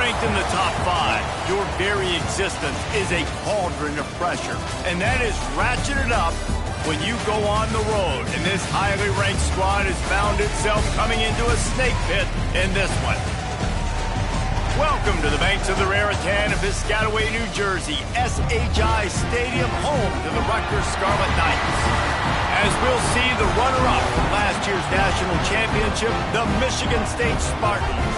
Ranked in the top 5, your very existence is a cauldron of pressure. And that is ratcheted up when you go on the road. And this highly ranked squad has found itself coming into a snake pit in this one. Welcome to the banks of the Raritan of Piscataway, New Jersey, SHI Stadium, home to the Rutgers Scarlet Knights. As we'll see the runner-up from last year's national championship, the Michigan State Spartans,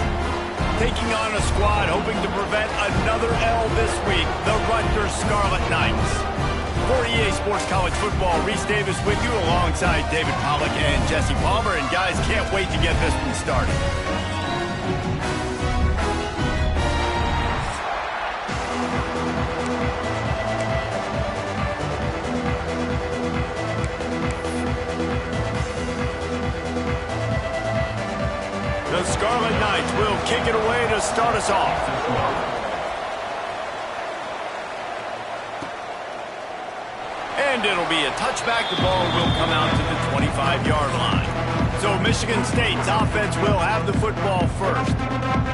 taking on a squad hoping to prevent another L this week, the Rutgers Scarlet Knights. For EA Sports College Football, Reese Davis with you alongside David Pollack and Jesse Palmer. And guys, can't wait to get this one started. The Scarlet Knights will kick it away to start us off. And it'll be a touchback. The ball will come out to the 25-yard line. So Michigan State's offense will have the football first.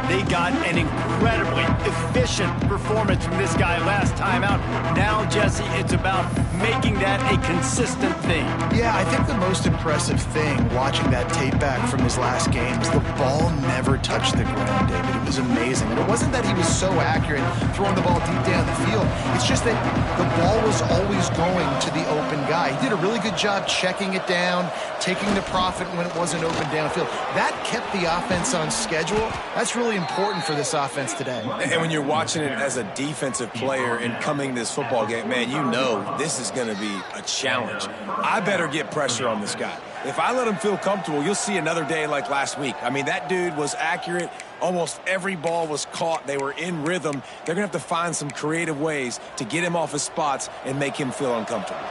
They got an incredibly efficient performance from this guy last time out. Now, Jesse, it's about making that a consistent thing. Yeah, I think the most impressive thing watching that tape back from his last game is the ball never touched the ground, David. It was amazing. And it wasn't that he was so accurate throwing the ball deep down the field. It's just that the ball was always going to the open guy. He did a really good job checking it down, taking the profit when it wasn't open downfield. That kept the offense on schedule. That's really important for this offense today. And when you're watching it as a defensive player and coming to this football game, man, you know this is going to be a challenge. I better get pressure on this guy. If I let him feel comfortable, you'll see another day like last week. I mean, that dude was accurate. Almost every ball was caught. They were in rhythm. They're going to have to find some creative ways to get him off his spots and make him feel uncomfortable.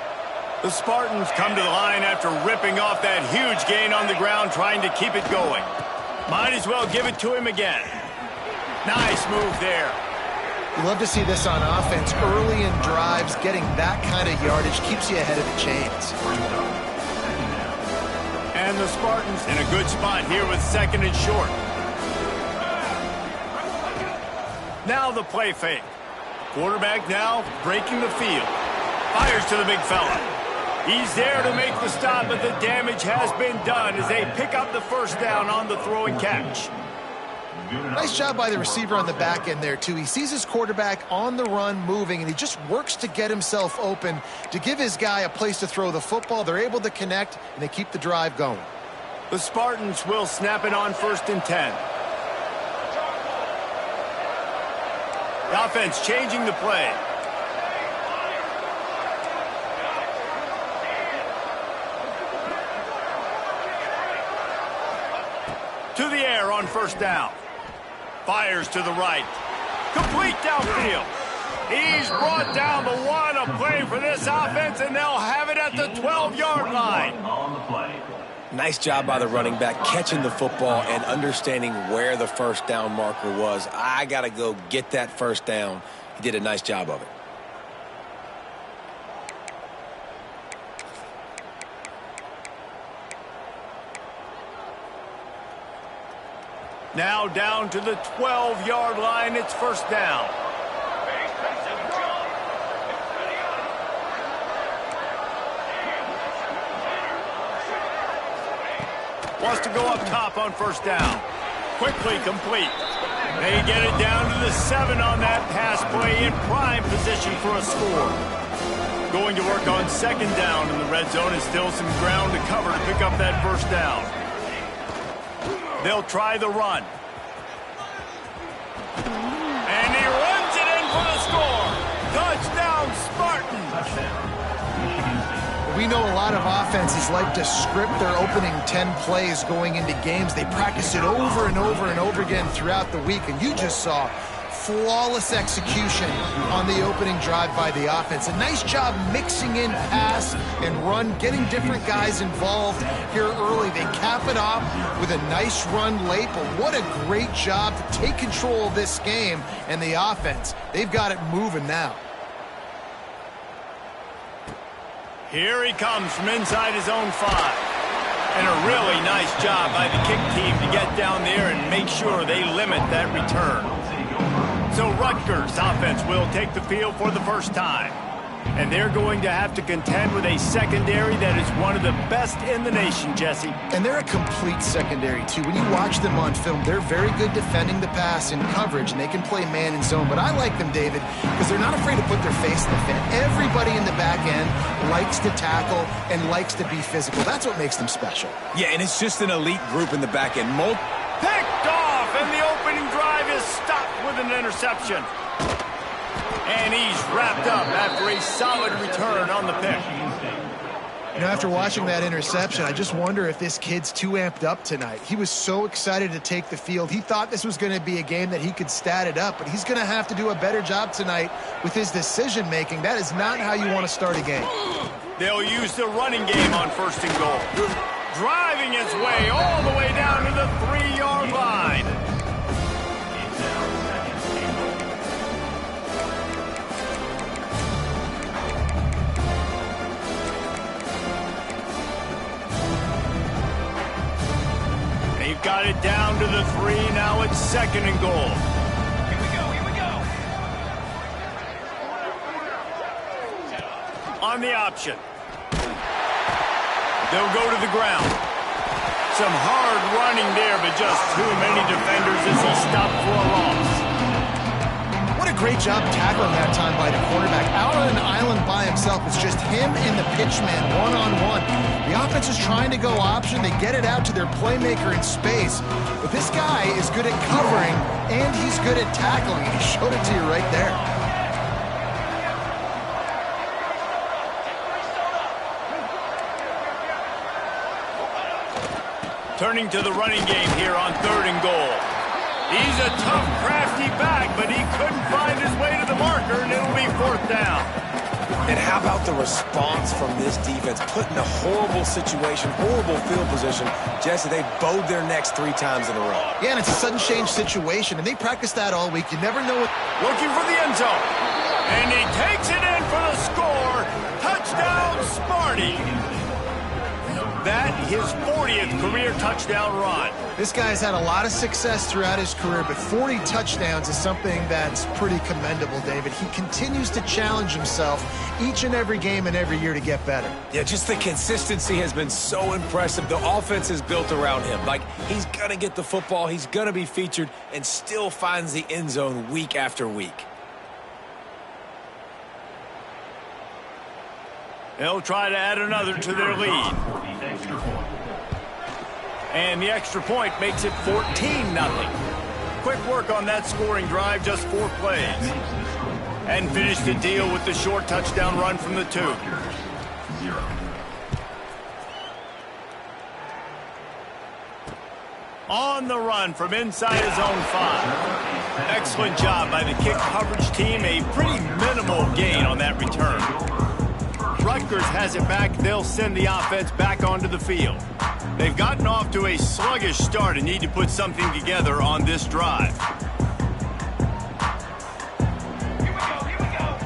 The Spartans come to the line after ripping off that huge gain on the ground, trying to keep it going. Might as well give it to him again. Nice move there. You love to see this on offense. Early in drives, getting that kind of yardage keeps you ahead of the chains. And the Spartans in a good spot here with 2nd and short. Now the play fake. Quarterback now breaking the field. Fires to the big fella. He's there to make the stop, but the damage has been done as they pick up the first down on the throw and catch. Nice job by the receiver on the back end there, too. He sees his quarterback on the run moving, and he just works to get himself open to give his guy a place to throw the football. They're able to connect, and they keep the drive going. The Spartans will snap it on 1st and 10. The offense changing the play. To the air on 1st down. Fires to the right. Complete downfield. He's brought down the one. A play for this offense, and they'll have it at the 12-yard line. Nice job by the running back, catching the football and understanding where the first down marker was. I got to go get that first down. He did a nice job of it. Now down to the 12-yard line. It's 1st down. Wants to go up top on 1st down. Quickly complete. They get it down to the 7 on that pass play, in prime position for a score. Going to work on 2nd down in the red zone, and still some ground to cover to pick up that 1st down. They'll try the run. And he runs it in for the score. Touchdown, Spartans. We know a lot of offenses like to script their opening 10 plays going into games. They practice it over and over and over again throughout the week, and you just saw flawless execution on the opening drive by the offense. A nice job mixing in pass and run, getting different guys involved here early. They cap it off with a nice run late, but what a great job to take control of this game and the offense. They've got it moving now. Here he comes from inside his own 5. And a really nice job by the kick team to get down there and make sure they limit that return. So Rutgers offense will take the field for the first time. And they're going to have to contend with a secondary that is one of the best in the nation, Jesse. And they're a complete secondary, too. When you watch them on film, they're very good defending the pass in coverage, and they can play man and zone. But I like them, David, because they're not afraid to put their face in the fan. Everybody in the back end likes to tackle and likes to be physical. That's what makes them special. Yeah, and it's just an elite group in the back end. Picked off, and the opening drive is stopped with an interception. And he's wrapped up after a solid return on the pick. You know, after watching that interception, I just wonder if this kid's too amped up tonight. He was so excited to take the field. He thought this was going to be a game that he could stat it up, but he's going to have to do a better job tonight with his decision-making. That is not how you want to start a game. They'll use the running game on 1st and goal. Driving his way all the way down to the 3-yard line. They've got it down to the 3. Now it's 2nd and goal. Here we go. On the option. They'll go to the ground. Some hard running there, but just too many defenders as he stopped for a loss. What a great job tackling that time by the quarterback. Out on an island by himself. It's just him and the pitchman one-on-one. The offense is trying to go option. They get it out to their playmaker in space. But this guy is good at covering, and he's good at tackling. He showed it to you right there. Turning to the running game here on 3rd and goal. He's a tough, crafty back, but he couldn't find his way to the marker, and it'll be 4th down. And how about the response from this defense? Put in a horrible situation, horrible field position. Jesse, they bowed their necks 3 times in a row. Yeah, and it's a sudden change situation, and they practice that all week. You never know what... Looking for the end zone. And he takes it in for the score. Touchdown, Smarty. That his 40th career touchdown run. This guy's had a lot of success throughout his career, but 40 touchdowns is something that's pretty commendable, David. He continues to challenge himself each and every game and every year to get better. Yeah, just the consistency has been so impressive. The offense is built around him. Like, he's going to get the football, he's going to be featured, and still finds the end zone week after week. They'll try to add another to their lead. And the extra point makes it 14-0. Quick work on that scoring drive, just 4 plays. And finish the deal with the short touchdown run from the 2. On the run from inside his own 5. Excellent job by the kick coverage team. A pretty minimal gain on that return. Rutgers has it back. They'll send the offense back onto the field. They've gotten off to a sluggish start and need to put something together on this drive. Here we go.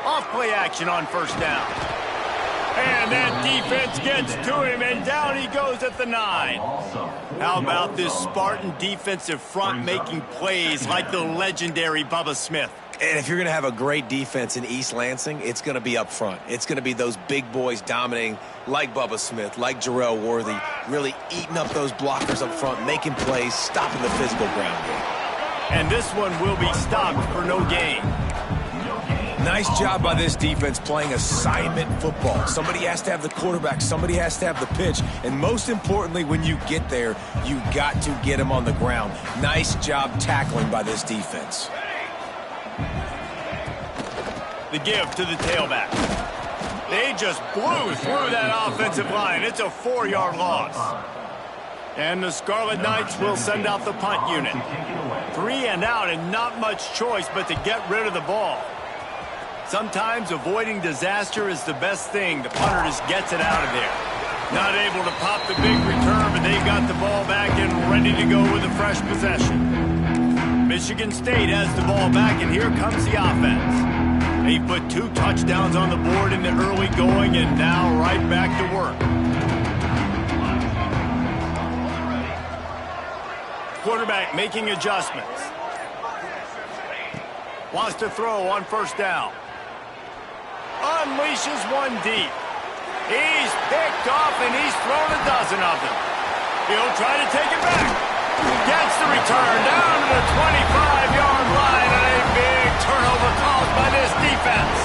Off play action on 1st down. And that defense gets to him, and down he goes at the 9. How about this Spartan defensive front making plays like the legendary Bubba Smith? And if you're going to have a great defense in East Lansing, it's going to be up front. It's going to be those big boys dominating like Bubba Smith, like Jarrell Worthy, really eating up those blockers up front, making plays, stopping the physical ground game. And this one will be stopped for no gain. Nice job by this defense playing assignment football. Somebody has to have the quarterback, somebody has to have the pitch, and most importantly, when you get there, you got to get him on the ground. Nice job tackling by this defense. The give to the tailback. They just blew through that offensive line. It's a 4-yard loss. And the Scarlet Knights will send out the punt unit. 3 and out, and not much choice but to get rid of the ball. Sometimes avoiding disaster is the best thing. The punter just gets it out of there. Not able to pop the big return, but they got the ball back and ready to go with a fresh possession. Michigan State has the ball back, and here comes the offense. They put 2 touchdowns on the board in the early going, and now right back to work. Quarterback making adjustments. Wants to throw on first down. Unleashes one deep. He's picked off, and he's thrown a dozen of them. He'll try to take it back. Gets the return down to the 25-yard line, and a big turnover caused by this defense.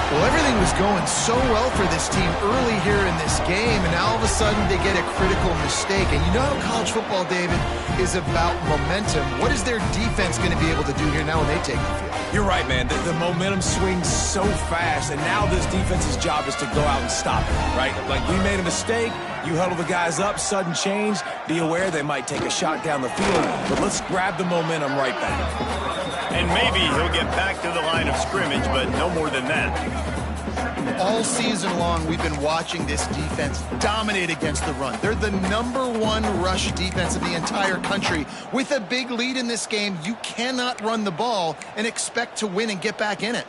Well, everything was going so well for this team early here in this game, and now all of a sudden they get a critical mistake. And you know how college football, David, is about momentum. What is their defense going to be able to do here now when they take the field? You're right, man. The momentum swings so fast, and now this defense's job is to go out and stop it, right? Like, we made a mistake, you huddle the guys up, sudden change, be aware they might take a shot down the field, but let's grab the momentum right back. And maybe he'll get back to the line of scrimmage, but no more than that. All season long, we've been watching this defense dominate against the run. They're the #1 rush defense of the entire country. With a big lead in this game, you cannot run the ball and expect to win and get back in it.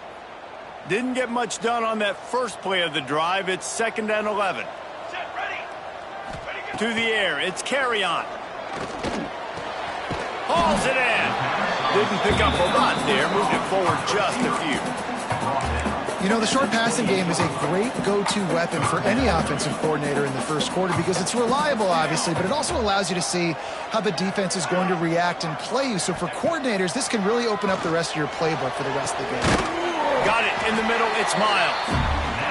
Didn't get much done on that first play of the drive. It's 2nd and 11. Set, ready. To the air, it's carry on. Hauls it in. Didn't pick up a lot there, moved it forward just a few. You know, the short passing game is a great go-to weapon for any offensive coordinator in the first quarter because it's reliable, obviously, but it also allows you to see how the defense is going to react and play you. So for coordinators, this can really open up the rest of your playbook for the rest of the game. Got it in the middle, it's Miles.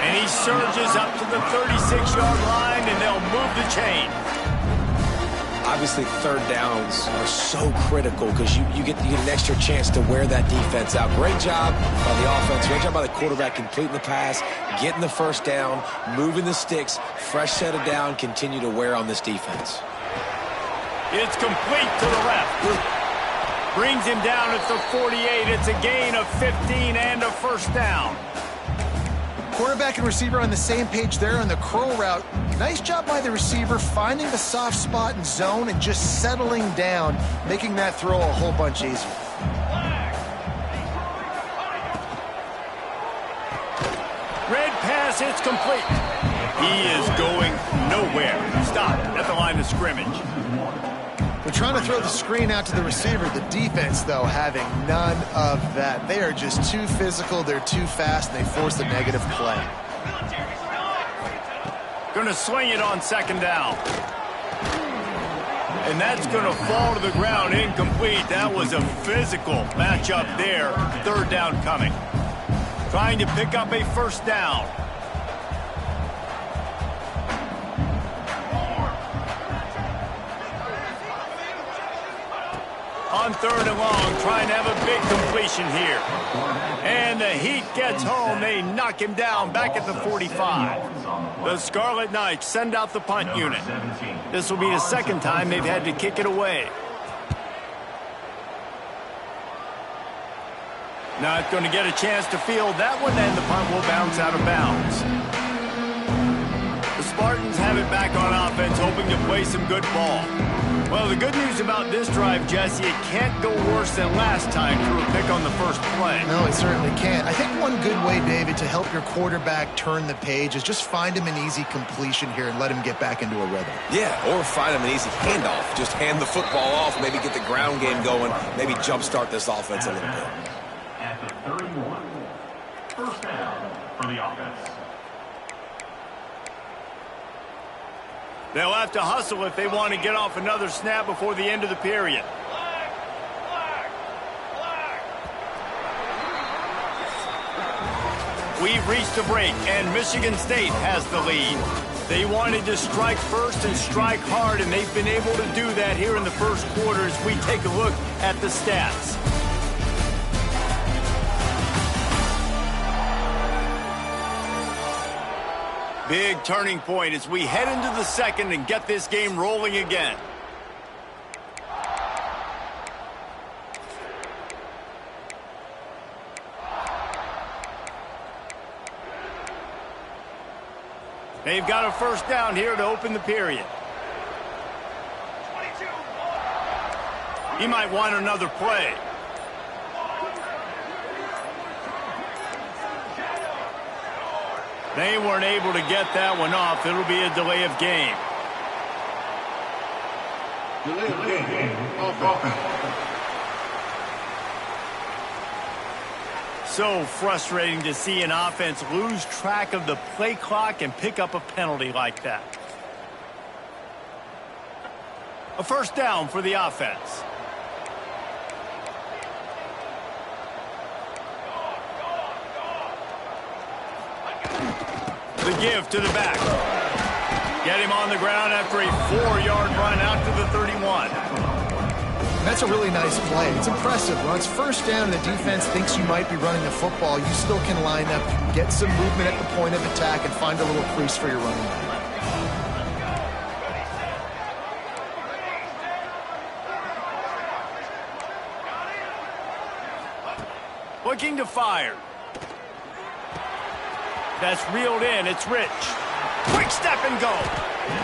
And he surges up to the 36-yard line, and they'll move the chain. Obviously, third downs are so critical because you get an extra chance to wear that defense out. Great job by the offense. Great job by the quarterback completing the pass, getting the first down, moving the sticks, fresh set of down, continue to wear on this defense. It's complete to the left. Brings him down at the 48. It's a gain of 15 and a first down. Quarterback and receiver on the same page there on the curl route. Nice job by the receiver finding the soft spot and zone and just settling down, making that throw a whole bunch easier. Red pass, it's complete. He is going nowhere. Stop at the line of scrimmage. They're trying to throw the screen out to the receiver. The defense, though, having none of that. They are just too physical, they're too fast, and they force the negative play. Going to sling it on 2nd down. And that's going to fall to the ground incomplete. That was a physical matchup there. 3rd down coming. Trying to pick up a first down. On 3rd and long, trying to have a big completion here. And the Heat gets home. They knock him down back at the 45. The Scarlet Knights send out the punt unit. This will be the 2nd time they've had to kick it away. Not going to get a chance to field that one, and the punt will bounce out of bounds. The Spartans have it back on offense, hoping to play some good ball. Well, the good news about this drive, Jesse, it can't go worse than last time through a pick on the first play. No, it certainly can't. I think one good way, David, to help your quarterback turn the page is just find him an easy completion here and let him get back into a rhythm. Yeah, or find him an easy handoff. Just hand the football off, maybe get the ground game going, maybe jumpstart this offense a little bit. At the 31, first down for the offense. They'll have to hustle if they want to get off another snap before the end of the period. We've reached a break, and Michigan State has the lead. They wanted to strike first and strike hard, and they've been able to do that here in the first quarter as we take a look at the stats. Big turning point as we head into the 2nd and get this game rolling again. They've got a first down here to open the period. He might want another play. They weren't able to get that one off. It'll be a delay of game. Delay of game. So frustrating to see an offense lose track of the play clock and pick up a penalty like that. A first down for the offense. The give to the back. Get him on the ground after a 4-yard run out to the 31. That's a really nice play. It's impressive. When it's first down and the defense thinks you might be running the football, you still can line up, get some movement at the point of attack, and find a little crease for your running back. Looking to fire. That's reeled in. It's Rich. Quick step and go.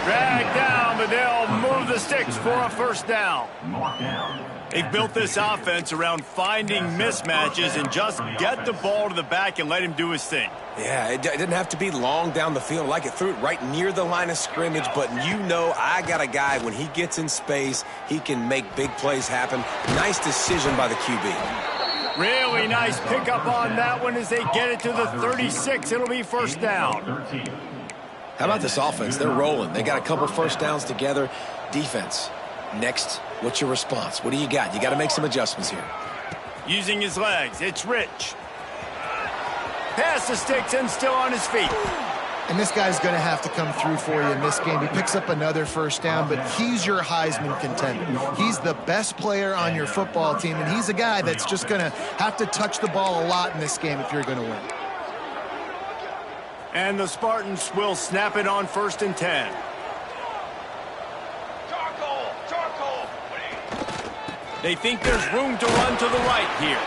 Drag down, but they'll move the sticks for a first down. They've built this offense around finding mismatches and just get the ball to the back and let him do his thing. Yeah, it didn't have to be long down the field. Like it threw it right near the line of scrimmage, but you know I got a guy, when he gets in space, he can make big plays happen. Nice decision by the QB. Really nice pickup on that one as they get it to the 36. It'll be first down. How about this offense? They're rolling. They got a couple first downs together. Defense, next, what's your response? What do you got? You got to make some adjustments here. Using his legs, it's Rich. Pass the sticks and still on his feet. And this guy's going to have to come through for you in this game. He picks up another first down, but he's your Heisman contender. He's the best player on your football team, and he's a guy that's just going to have to touch the ball a lot in this game if you're going to win. And the Spartans will snap it on 1st and 10. They think there's room to run to the right here.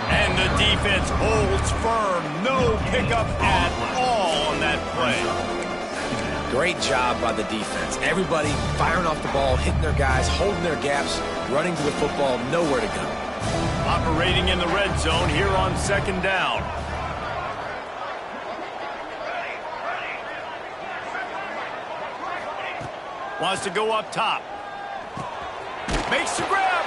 And the defense holds firm. No pickup at all on that play. Great job by the defense. Everybody firing off the ball, hitting their guys, holding their gaps, running to the football, nowhere to go. Operating in the red zone here on 2nd down. Wants to go up top. Makes the grab.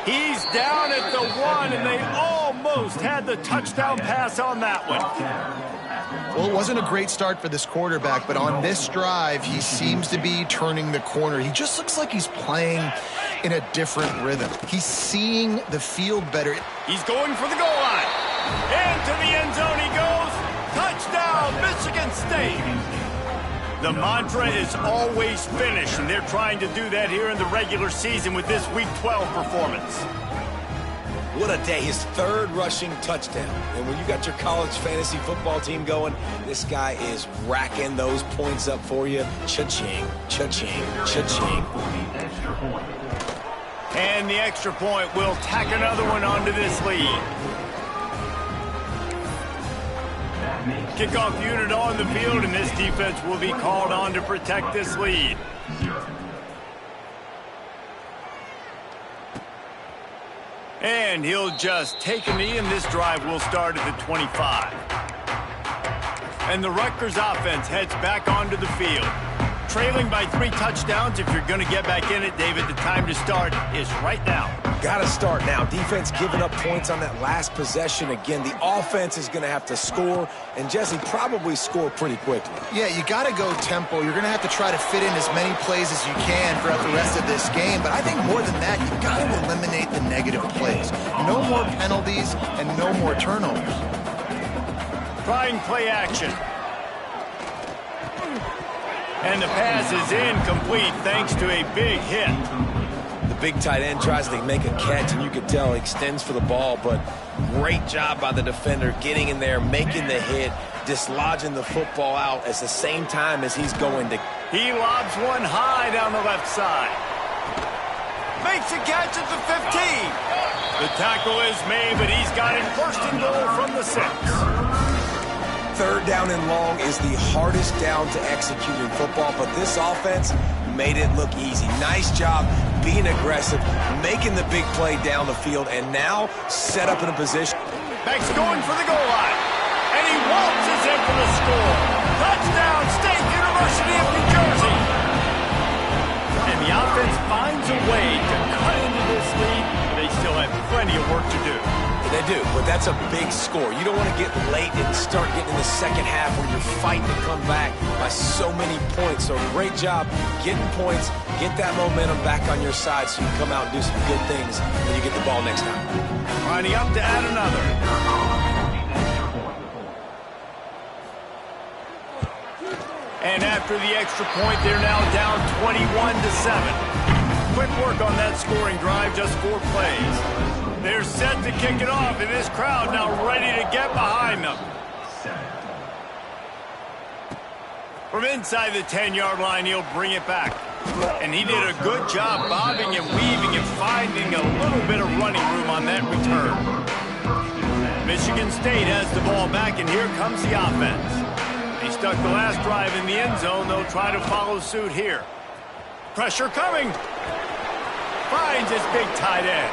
He's down at the 1, and they almost had the touchdown pass on that one. Well, it wasn't a great start for this quarterback, but on this drive, he seems to be turning the corner. He just looks like he's playing in a different rhythm. He's seeing the field better. He's going for the goal line. Into the end zone he goes. Touchdown, Michigan State. The mantra is always finish, and they're trying to do that here in the regular season with this Week 12 performance. What a day. His 3rd rushing touchdown. And when you got your college fantasy football team going, this guy is racking those points up for you. Cha-ching, cha-ching, cha-ching. And the extra point will tack another one onto this lead. Kickoff unit on the field, and this defense will be called on to protect this lead. And he'll just take a knee, and this drive will start at the 25. And the Rutgers offense heads back onto the field. Trailing by 3 touchdowns. If you're going to get back in it, David, the time to start is right now. Got to start now. Defense giving up points on that last possession. Again, the offense is going to have to score, and Jesse, probably score pretty quickly. Yeah, you got to go tempo. You're going to have to try to fit in as many plays as you can throughout the rest of this game. But I think more than that, you've got to eliminate the negative plays. No more penalties and no more turnovers. Trying play action. And the pass is incomplete thanks to a big hit. The big tight end tries to make a catch, and you can tell he extends for the ball, but great job by the defender getting in there, making the hit, dislodging the football out at the same time as he's going to. He lobs one high down the left side. Makes a catch at the 15. The tackle is made, but he's got it 1st and goal from the 6. 3rd down and long is the hardest down to execute in football, but this offense made it look easy. Nice job being aggressive, making the big play down the field, and now set up in a position. Back's going for the goal line, and he waltzes in for the score. Touchdown, State University of New Jersey. And the offense finds a way to cut into plenty of work to do. They do, but that's a big score. You don't want to get late and start getting in the second half where you're fighting to come back by so many points. So great job getting points, get that momentum back on your side so you can come out and do some good things when you get the ball next time. Lining up to add another. And after the extra point, they're now down 21-7. Quick work on that scoring drive, just 4 plays. They're set to kick it off, and this crowd now ready to get behind them. From inside the 10-yard line, he'll bring it back. And he did a good job bobbing and weaving and finding a little bit of running room on that return. Michigan State has the ball back, and here comes the offense. He stuck the last drive in the end zone. They'll try to follow suit here. Pressure coming. Finds his big tight end.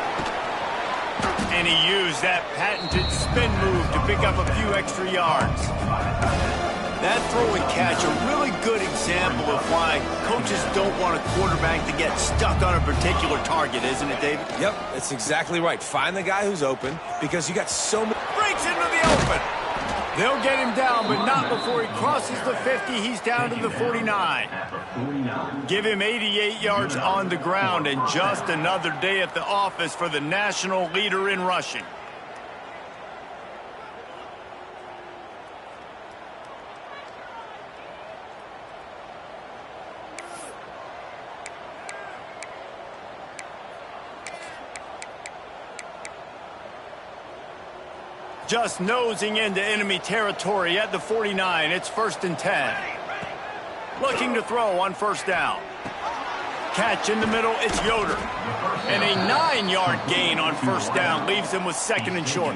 And he used that patented spin move to pick up a few extra yards. That throw and catch, a really good example of why coaches don't want a quarterback to get stuck on a particular target, isn't it, David? Yep, that's exactly right. Find the guy who's open because you got so many. Breaks into the open. They'll get him down, but not before he crosses the 50. He's down to the 49. Give him 88 yards on the ground, and just another day at the office for the national leader in rushing. Just nosing into enemy territory at the 49. It's 1st and 10. Looking to throw on 1st down. Catch in the middle, it's Yoder. And a 9-yard gain on 1st down leaves him with 2nd and short.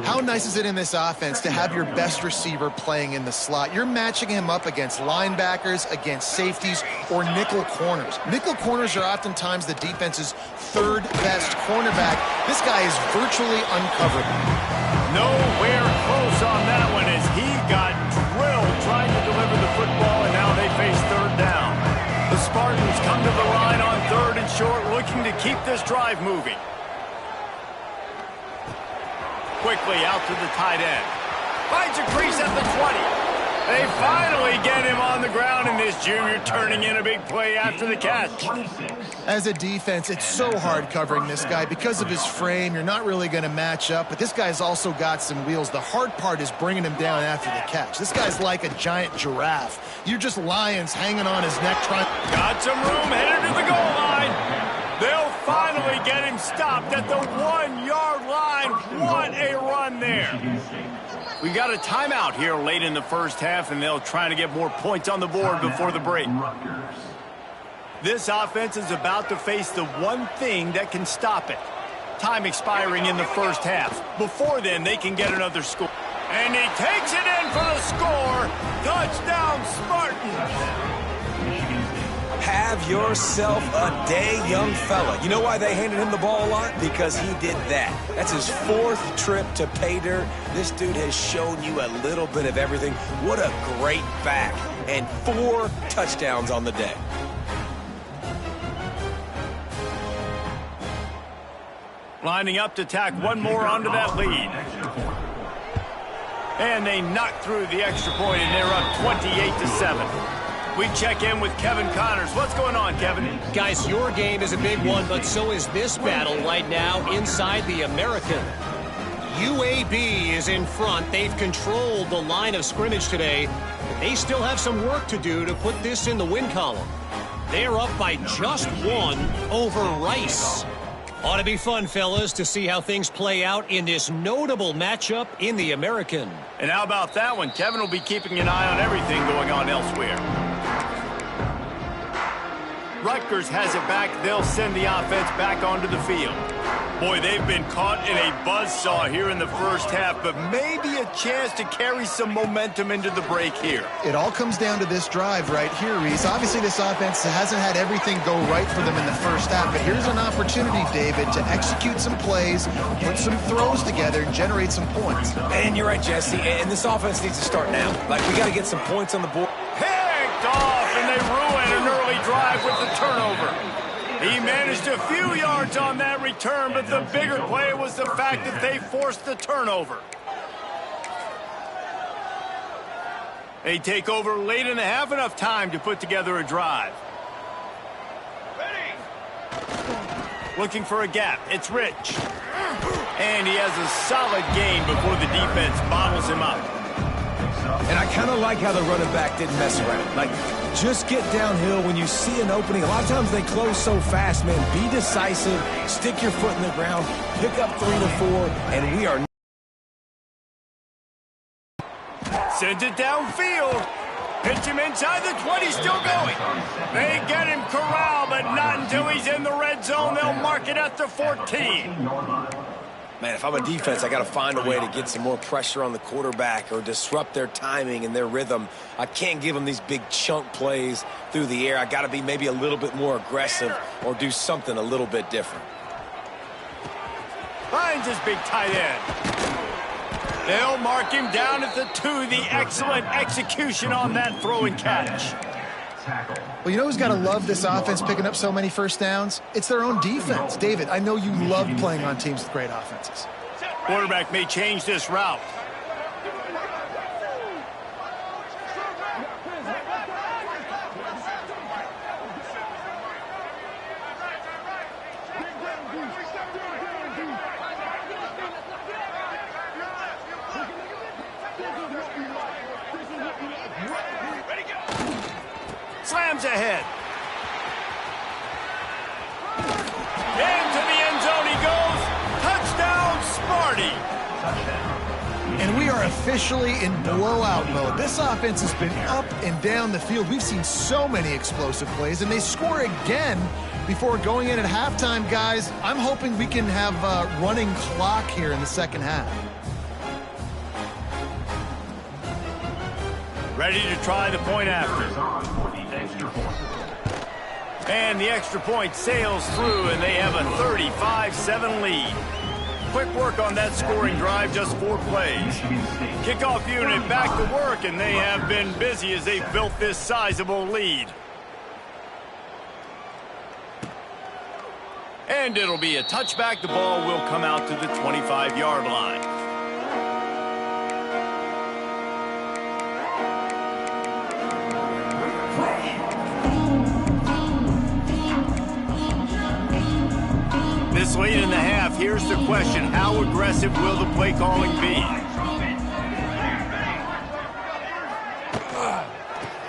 How nice is it in this offense to have your best receiver playing in the slot? You're matching him up against linebackers, against safeties, or nickel corners. Nickel corners are oftentimes the defense's 3rd best cornerback. This guy is virtually uncoverable. Nowhere close on that one as he got drilled trying to deliver the football, and now they face 3rd down. The Spartans come to the line on 3rd and short, looking to keep this drive moving. Quickly out to the tight end. Finds a crease at the 20. They finally get him on the ground, and this junior turning in a big play after the catch. As a defense, it's so hard covering this guy. Because of his frame, you're not really going to match up, but this guy's also got some wheels. The hard part is bringing him down after the catch. This guy's like a giant giraffe. You're just lions hanging on his neck trying. Got some room, headed to the goal line. They'll finally get him stopped at the 1-yard line. What a run there. We got a timeout here late in the 1st half, and they'll try to get more points on the board before the break. This offense is about to face the one thing that can stop it. Time expiring in the 1st half. Before then, they can get another score. And he takes it in for the score. Touchdown, Spartans. Have yourself a day, young fella. You know why they handed him the ball a lot? Because he did that. That's his 4th trip to pay dirt. This dude has shown you a little bit of everything. What a great back. And 4 touchdowns on the day. Lining up to tack one more onto that lead. And they knock through the extra point, and they're up 28-7. We check in with Kevin Connors. What's going on, Kevin? Guys, your game is a big one, but so is this battle right now inside the American. UAB is in front. They've controlled the line of scrimmage today. But they still have some work to do to put this in the win column. They're up by just 1 over Rice. Ought to be fun, fellas, to see how things play out in this notable matchup in the American. And how about that one? Kevin will be keeping an eye on everything going on elsewhere. Rutgers has it back. They'll send the offense back onto the field. Boy, they've been caught in a buzzsaw here in the 1st half, but maybe a chance to carry some momentum into the break here. It all comes down to this drive right here, Reese. Obviously, this offense hasn't had everything go right for them in the 1st half, but here's an opportunity, David, to execute some plays, put some throws together, and generate some points. And you're right, Jesse, and this offense needs to start now. Like, we got to get some points on the board. Picked off, and they ruin an early drive with the turnover. He managed a few yards on that return, but the bigger play was the fact that they forced the turnover. They take over late in the half, enough time to put together a drive. Looking for a gap. It's Rich. And he has a solid gain before the defense bottles him up. And I kind of like how the running back didn't mess around. Like, just get downhill when you see an opening. A lot of times they close so fast, man. Be decisive, stick your foot in the ground, pick up 3 to 4, and we are... Sends it downfield. Pitch him inside the 20, still going. They get him corralled, but not until he's in the red zone. They'll mark it at the 14. Man, if I'm a defense, I got to find a way to get some more pressure on the quarterback or disrupt their timing and their rhythm. I can't give them these big chunk plays through the air. I got to be maybe a little bit more aggressive or do something a little bit different. Finds his big tight end. They'll mark him down at the 2. The excellent execution on that throw and catch. Well, you know who's got to love this offense picking up so many first downs? It's their own defense. David, I know you love playing on teams with great offenses. Quarterback may change this route. Slams ahead. Into the end zone he goes. Touchdown, Sparty. And we are officially in blowout mode. This offense has been up and down the field. We've seen so many explosive plays, and they score again before going in at halftime, guys. I'm hoping we can have a running clock here in the second half. Ready to try the point after. And the extra point sails through, and they have a 35-7 lead. Quick work on that scoring drive, just 4 plays. Kickoff unit back to work, and they have been busy as they've built this sizable lead. And it'll be a touchback. The ball will come out to the 25-yard line. This late in the half, here's the question. How aggressive will the play calling be?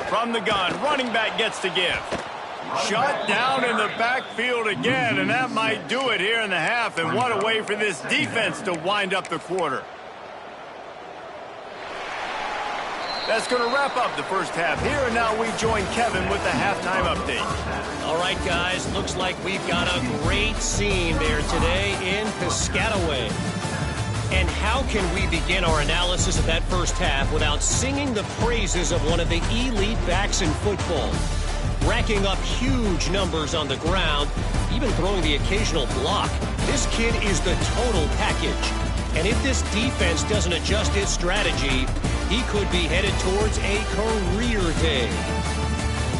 From the gun, running back gets to give. Shut down in the backfield again, and that might do it here in the half. And what a way for this defense to wind up the quarter. That's going to wrap up the first half here, and now we join Kevin with the halftime update. All right, guys, looks like we've got a great scene there today in Piscataway. And how can we begin our analysis of that first half without singing the praises of one of the elite backs in football? Racking up huge numbers on the ground, even throwing the occasional block. This kid is the total package. And if this defense doesn't adjust its strategy, he could be headed towards a career day.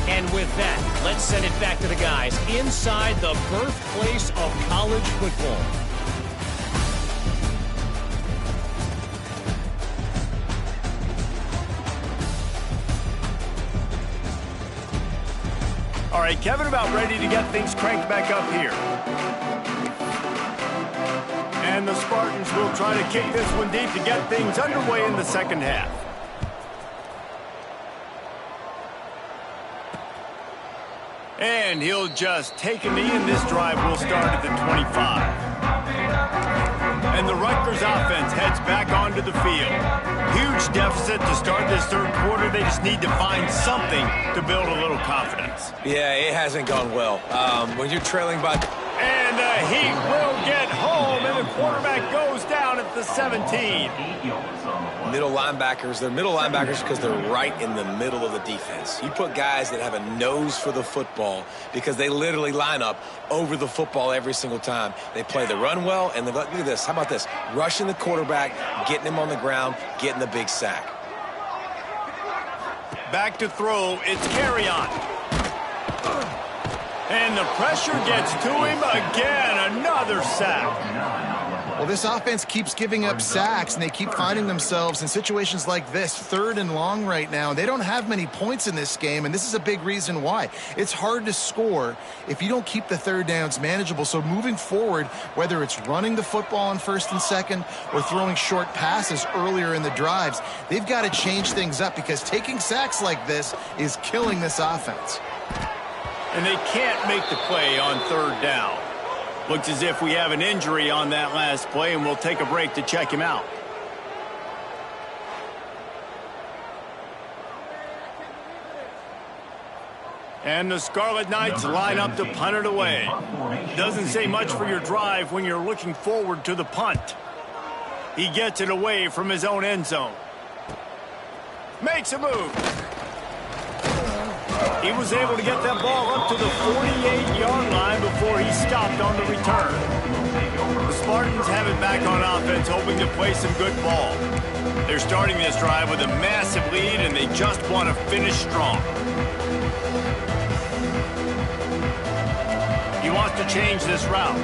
And with that, let's send it back to the guys inside the birthplace of college football. All right, Kevin, about ready to get things cranked back up here. And the Spartans will try to kick this one deep to get things underway in the second half. And he'll just take a knee, and this drive will start at the 25. And the Rutgers offense heads back onto the field. Huge deficit to start this third quarter. They just need to find something to build a little confidence. Yeah, it hasn't gone well. When you're trailing by... And the Heat will get home, and the quarterback goes down at the 17. Middle linebackers, they're middle linebackers because they're right in the middle of the defense. You put guys that have a nose for the football because they literally line up over the football every single time. They play the run well, and look at this. How about this? Rushing the quarterback, getting him on the ground, getting the big sack. Back to throw, it's carry on. And the pressure gets to him again. Another sack. Well, this offense keeps giving up sacks, and they keep finding themselves in situations like this, 3rd and long right now. They don't have many points in this game, and this is a big reason why. It's hard to score if you don't keep the 3rd downs manageable. So moving forward, whether it's running the football on 1st and 2nd or throwing short passes earlier in the drives, they've got to change things up because taking sacks like this is killing this offense. And they can't make the play on 3rd down. Looks as if we have an injury on that last play, and we'll take a break to check him out. And the Scarlet Knights line up to punt it away. Doesn't say much for your drive when you're looking forward to the punt. He gets it away from his own end zone. Makes a move. He was able to get that ball up to the 48-yard line before he stopped on the return. The Spartans have it back on offense, hoping to play some good ball. They're starting this drive with a massive lead, and they just want to finish strong. He wants to change this route.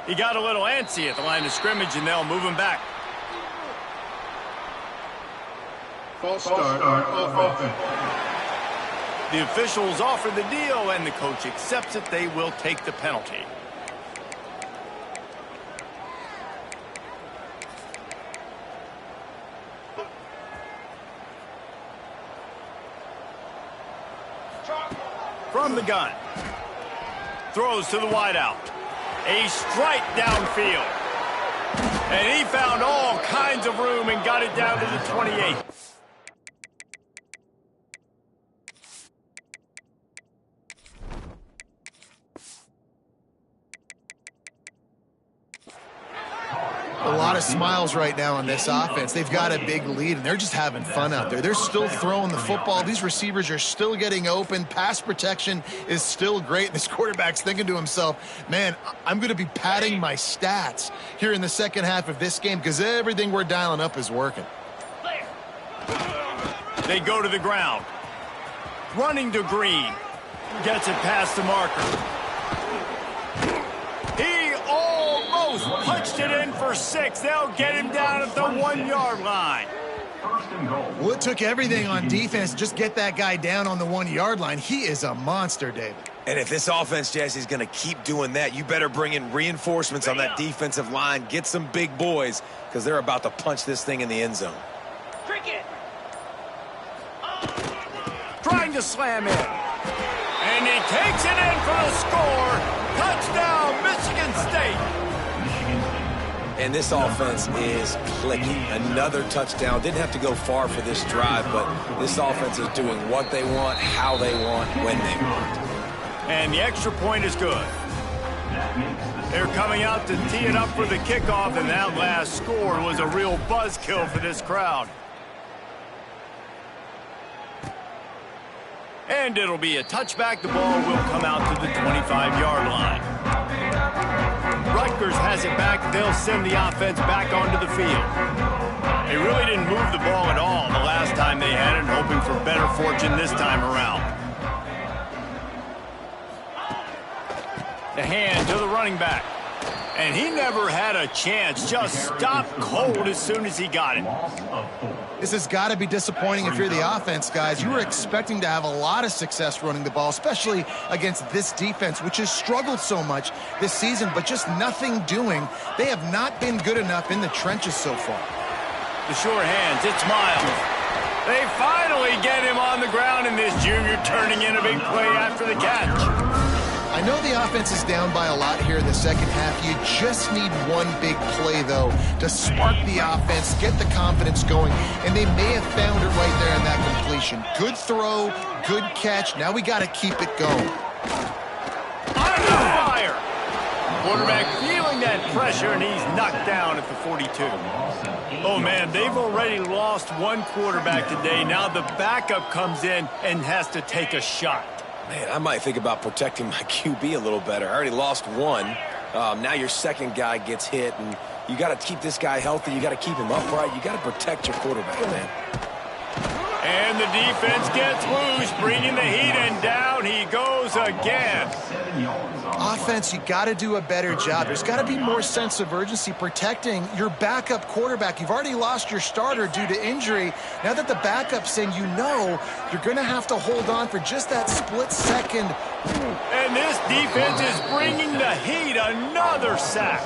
He got a little antsy at the line of scrimmage, and they'll move him back. False start on offense. The officials offer the deal, and the coach accepts it. They will take the penalty. From the gun. Throws to the wideout. A strike downfield. And he found all kinds of room and got it down to the 28. A lot of smiles right now on this offense. They've got a big lead, and they're just having fun out there. They're still throwing the football. These receivers are still getting open. Pass protection is still great. This quarterback's thinking to himself, man, I'm going to be padding my stats here in the second half of this game because everything we're dialing up is working. They go to the ground. Running to Green. Gets it past the marker. Punched it in for 6. They'll get him down at the 1-yard line. Well, it took everything on defense to just get that guy down on the 1-yard line. He is a monster, David. And if this offense, Jesse, is going to keep doing that, you better bring in reinforcements on that defensive line. Get some big boys because they're about to punch this thing in the end zone. Trying to slam in. And he takes it in for the score. Touchdown, Michigan State. And this offense is clicking. Another touchdown. Didn't have to go far for this drive, but this offense is doing what they want, how they want, when they want. And the extra point is good. They're coming out to tee it up for the kickoff, and that last score was a real buzzkill for this crowd. And it'll be a touchback. The ball will come out to the 25-yard line. Rutgers has it back. They'll send the offense back onto the field. They really didn't move the ball at all the last time they had it, hoping for better fortune this time around. The hand to the running back. And he never had a chance. Just stopped cold as soon as he got it. This has got to be disappointing if you're the offense, guys. You were expecting to have a lot of success running the ball, especially against this defense, which has struggled so much this season, but just nothing doing. They have not been good enough in the trenches so far. The short hands, it's Miles. They finally get him on the ground, and this junior turning in a big play after the catch. I know the offense is down by a lot here in the second half. You just need one big play, though, to spark the offense, get the confidence going, and they may have found it right there in that completion. Good throw, good catch. Now we got to keep it going. Under fire! Quarterback feeling that pressure, and he's knocked down at the 42. Oh, man, they've already lost one quarterback today. Now the backup comes in and has to take a shot. Man, I might think about protecting my QB a little better. I already lost one. Now your second guy gets hit, and you got to keep this guy healthy. You got to keep him upright. You got to protect your quarterback, man. And the defense gets loose, bringing the heat, and down he goes again. Offense, you got to do a better job. There's got to be more sense of urgency protecting your backup quarterback. You've already lost your starter due to injury. Now that the backup's in, you know you're going to have to hold on for just that split second. And this defense is bringing the heat. Another sack.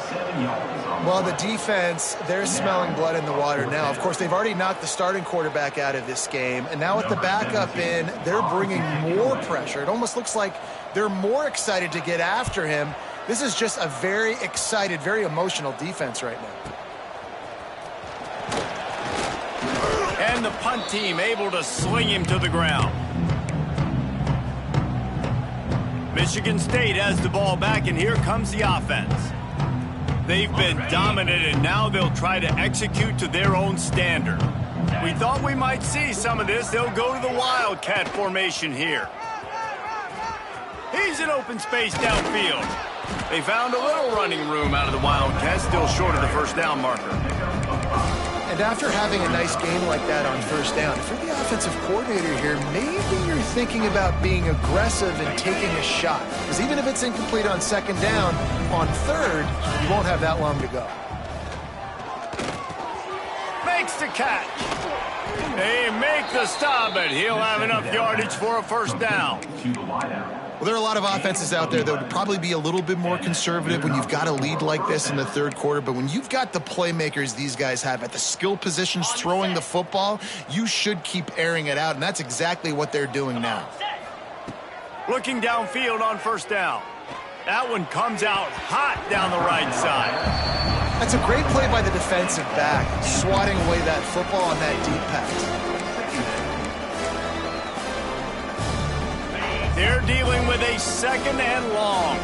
Well, the defense, they're smelling blood in the water now. Of course, they've already knocked the starting quarterback out of this game. And now with the backup in, they're bringing more pressure. It almost looks like they're more excited to get after him. This is just a very excited, very emotional defense right now. And the punt team able to sling him to the ground. Michigan State has the ball back, and here comes the offense. They've been dominant, and now they'll try to execute to their own standard. We thought we might see some of this. They'll go to the Wildcat formation here. He's in open space downfield. They found a little running room out of the Wildcats, still short of the first down marker. And after having a nice game like that on first down, if you're the offensive coordinator here, maybe you're thinking about being aggressive and taking a shot. Because even if it's incomplete on second down, on third, you won't have that long to go. Makes the catch. They make the stop, but he'll have enough yardage for a first down. Well, there are a lot of offenses out there that would probably be a little bit more conservative when you've got a lead like this in the third quarter. But when you've got the playmakers these guys have at the skill positions throwing the football, you should keep airing it out. And that's exactly what they're doing now. Looking downfield on first down. That one comes out hot down the right side. That's a great play by the defensive back, swatting away that football on that deep pass. They're dealing with a second and long.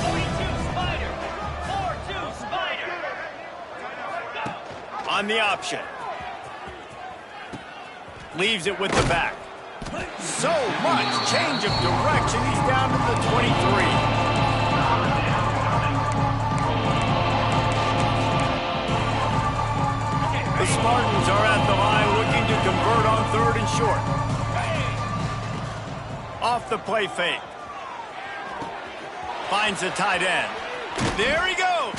42 Spider. 4-2 Spider. On the option. Leaves it with the back. So much change of direction. He's down to the 23. The Spartans are at the line looking to convert on third and short. Off the play fake. Finds the tight end. There he goes.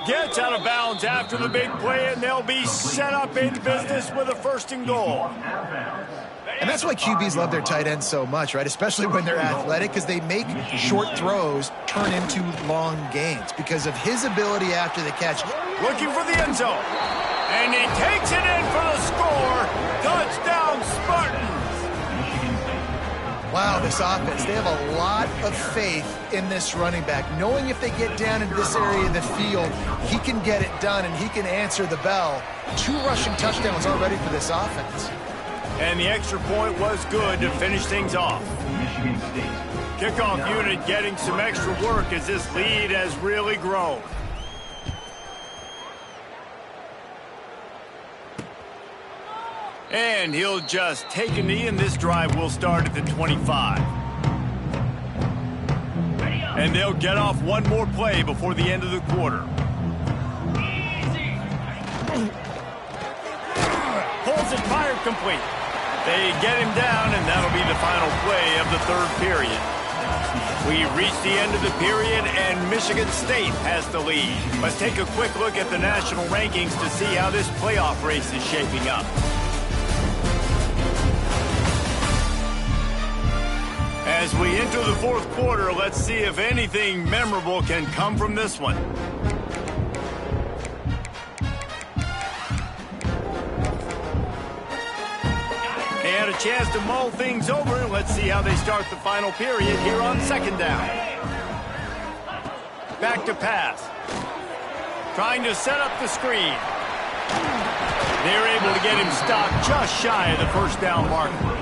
Gets out of bounds after the big play, and they'll be set up in business with a first and goal. And that's why QBs love their tight ends so much, right? Especially when they're athletic, because they make short throws turn into long gains because of his ability after the catch. Looking for the end zone. And he takes it in for the score. Touchdown, Spartans. Wow, this offense, they have a lot of faith in this running back, knowing if they get down in this area of the field, he can get it done and he can answer the bell. 2 rushing touchdowns already for this offense. And the extra point was good to finish things off. Kickoff unit getting some extra work as this lead has really grown. And he'll just take a knee, and this drive will start at the 25. And they'll get off one more play before the end of the quarter. Pulls it, fired complete. They get him down, and that'll be the final play of the third period. We reach the end of the period, and Michigan State has the lead. Let's take a quick look at the national rankings to see how this playoff race is shaping up. As we enter the fourth quarter, let's see if anything memorable can come from this one. And a chance to mull things over. Let's see how they start the final period here on second down. Back to pass. Trying to set up the screen. They're able to get him stopped just shy of the first down marker.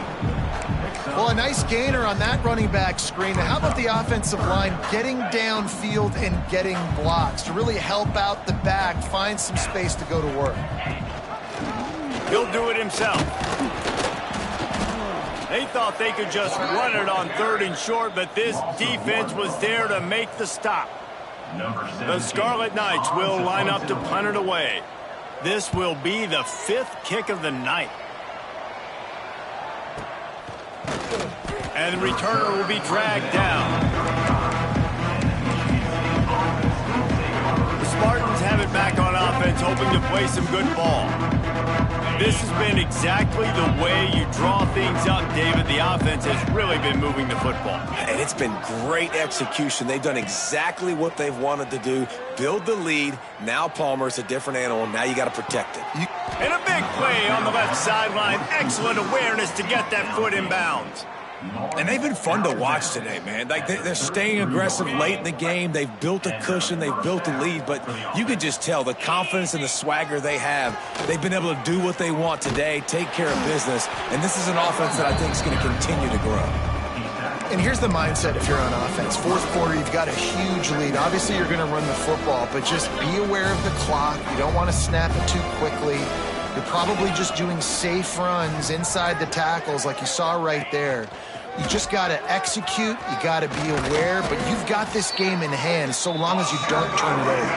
Well, a nice gainer on that running back screen. How about the offensive line getting downfield and getting blocks to really help out the back, find some space to go to work? He'll do it himself. They thought they could just run it on third and short, but this defense was there to make the stop. The Scarlet Knights will line up to punt it away. This will be the 5th kick of the night. And the returner will be dragged down. The Spartans have it back on offense, hoping to play some good ball. This has been exactly the way you draw things up, David. The offense has really been moving the football. And it's been great execution. They've done exactly what they've wanted to do. Build the lead. Now Palmer's a different animal. Now you got to protect it. And a big play on the left sideline. Excellent awareness to get that foot in bounds. And they've been fun to watch today, man. Like they're staying aggressive late in the game. They've built a cushion. They've built a lead. But you can just tell the confidence and the swagger they have. They've been able to do what they want today, take care of business. And this is an offense that I think is going to continue to grow. And here's the mindset if you're on offense. Fourth quarter, you've got a huge lead. Obviously, you're going to run the football, but just be aware of the clock. You don't want to snap it too quickly. You're probably just doing safe runs inside the tackles like you saw right there. You just got to execute. You got to be aware, but you've got this game in hand so long as you don't turn it over.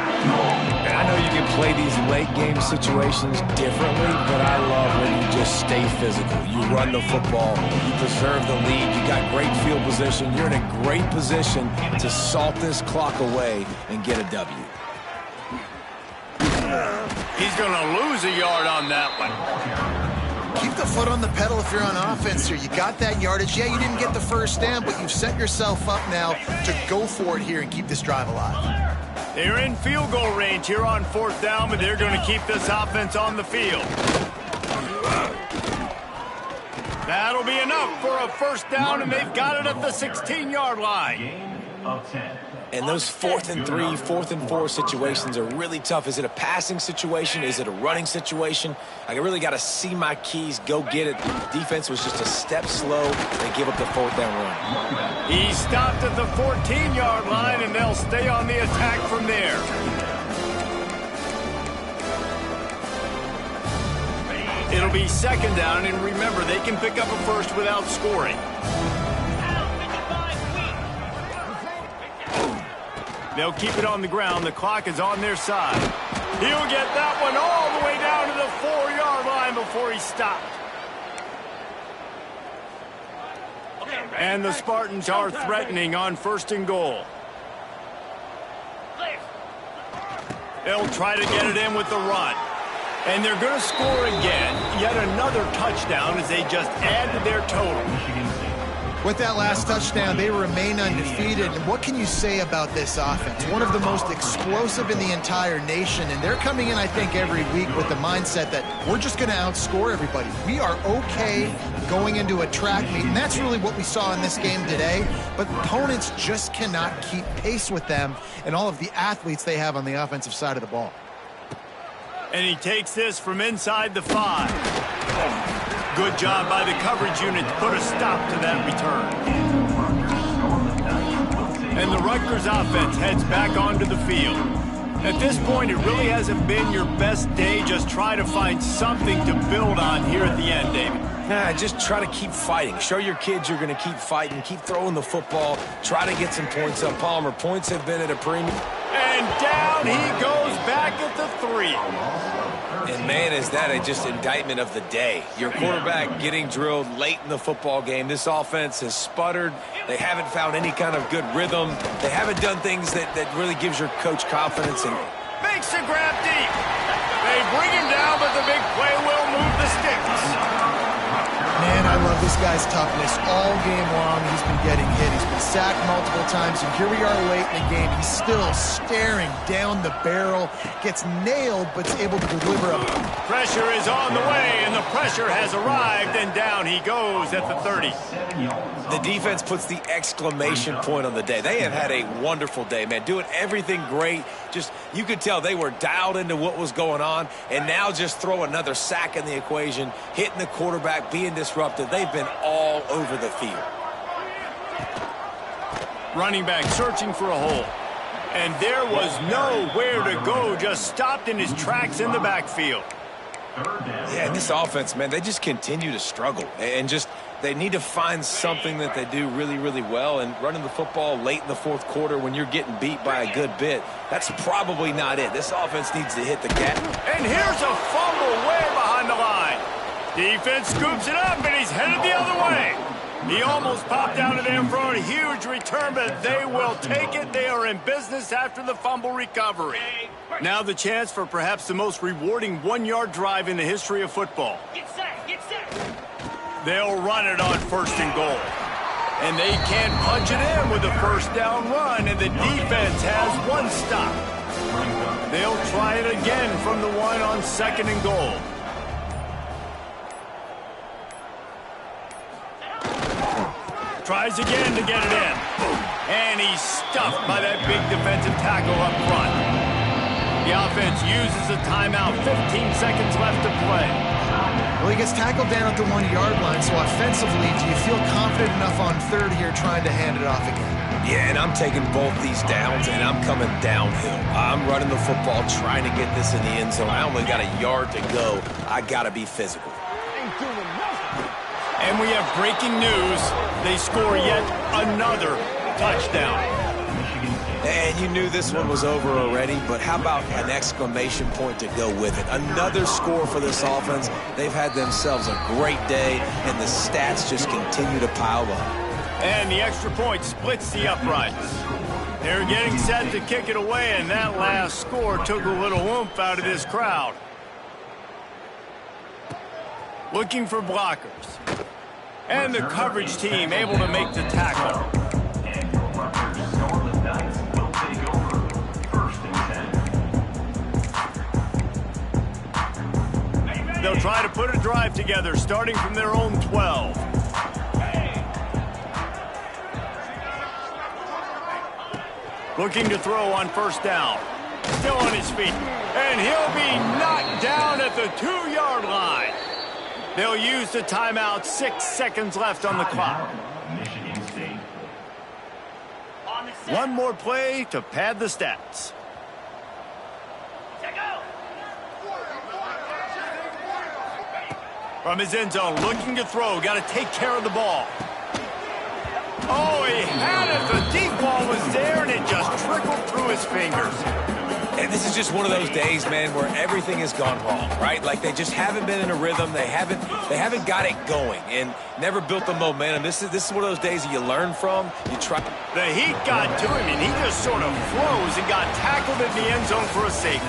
And I know you can play these late game situations differently, but I love when you just stay physical. You run the football, you preserve the lead, you got great field position. You're in a great position to salt this clock away and get a W. He's going to lose a yard on that one. Keep the foot on the pedal if you're on offense here. You got that yardage. Yeah, you didn't get the first down, but you've set yourself up now to go for it here and keep this drive alive. They're in field goal range here on fourth down, but they're going to keep this offense on the field. That'll be enough for a first down, and they've got it at the 16-yard line. Gain of 10. And those 4th and 3, 4th and 4 situations are really tough. Is it a passing situation? Is it a running situation? I really got to see my keys, go get it. Defense was just a step slow. They give up the 4th down run. He stopped at the 14-yard line, and they'll stay on the attack from there. It'll be second down, and remember, they can pick up a first without scoring. They'll keep it on the ground. The clock is on their side. He'll get that one all the way down to the 4-yard line before he stopped. And the Spartans are threatening on 1st and goal. They'll try to get it in with the run. And they're going to score again. Yet another touchdown as they just add to their total. With that last touchdown, they remain undefeated. And what can you say about this offense? One of the most explosive in the entire nation. And they're coming in, I think, every week with the mindset that we're just going to outscore everybody. We are okay going into a track meet. And that's really what we saw in this game today. But opponents just cannot keep pace with them and all of the athletes they have on the offensive side of the ball. And he takes this from inside the 5. Good job by the coverage unit to put a stop to that return. And the Rutgers offense heads back onto the field. At this point, it really hasn't been your best day. Just try to find something to build on here at the end, David. Just try to keep fighting. Show your kids you're going to keep fighting. Keep throwing the football. Try to get some points up. Palmer, points have been at a premium. And down he goes back at the 3. And, man, is that just indictment of the day. Your quarterback getting drilled late in the football game. This offense has sputtered. They haven't found any kind of good rhythm. They haven't done things that really gives your coach confidence. And makes the grab deep. They bring him down, but the big play will move the sticks. Man, I love this guy's toughness. All game long, he's been getting hit. He's been sacked multiple times, and here we are late in the game. He's still staring down the barrel, gets nailed, but is able to deliver a... Pressure is on the way, and the pressure has arrived, and down he goes at the 30. The defense puts the exclamation point on the day. They have had a wonderful day, man, doing everything great. Just, you could tell they were dialed into what was going on, and now just throw another sack in the equation, hitting the quarterback, being disrupted. They've been all over the field. Running back searching for a hole. And there was nowhere to go, just stopped in his tracks in the backfield. Yeah, and this offense, man, they just continue to struggle. And just, they need to find something that they do really, really well. And running the football late in the 4th quarter when you're getting beat by a good bit, that's probably not it. This offense needs to hit the gap. And here's a fumble way behind the line. Defense scoops it up, and he's headed the other way. He almost popped out of there for a huge return, but they will take it. They are in business after the fumble recovery. Now the chance for perhaps the most rewarding one-yard drive in the history of football. Get set, get set. They'll run it on 1st and goal. And they can't punch it in with a first down run, and the defense has one stop. They'll try it again from the one on 2nd and goal. Tries again to get it in. And he's stuffed by that big defensive tackle up front. The offense uses a timeout. 15 seconds left to play. Well, he gets tackled down at the 1-yard line, so offensively, do you feel confident enough on 3rd here trying to hand it off again? Yeah, and I'm taking both these downs, and I'm coming downhill. I'm running the football, trying to get this in the end zone. I only got a yard to go. I got to be physical. And we have breaking news. They score yet another touchdown. And you knew this one was over already, but how about an exclamation point to go with it? Another score for this offense. They've had themselves a great day, and the stats just continue to pile up. And the extra point splits the uprights. They're getting set to kick it away, and that last score took a little oomph out of this crowd. Looking for blockers. And the coverage team able to make the tackle. They'll try to put a drive together, starting from their own 12. Looking to throw on 1st down. Still on his feet. And he'll be knocked down at the 2-yard line. They'll use the timeout. 6 seconds left on the clock. One more play to pad the stats. From his end zone, looking to throw. Got to take care of the ball. Oh, he had it. The deep ball was there, and it just trickled through his fingers. And this is just one of those days, man, where everything has gone wrong, right? Like they just haven't been in a rhythm. They haven't got it going and never built the momentum. This is one of those days that you learn from. You try. The heat got to him, and he just sort of froze and got tackled in the end zone for a safety.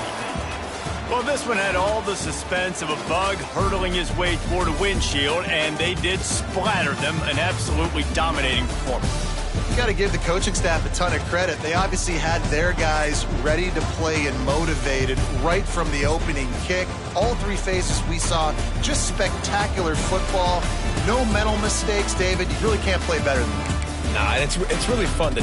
Well, this one had all the suspense of a bug hurtling his way toward a windshield, and they did splatter them. An absolutely dominating performance. You got to give the coaching staff a ton of credit. They obviously had their guys ready to play and motivated right from the opening kick. All 3 phases we saw, just spectacular football. No mental mistakes, David. You really can't play better than that. Nah, it's really fun to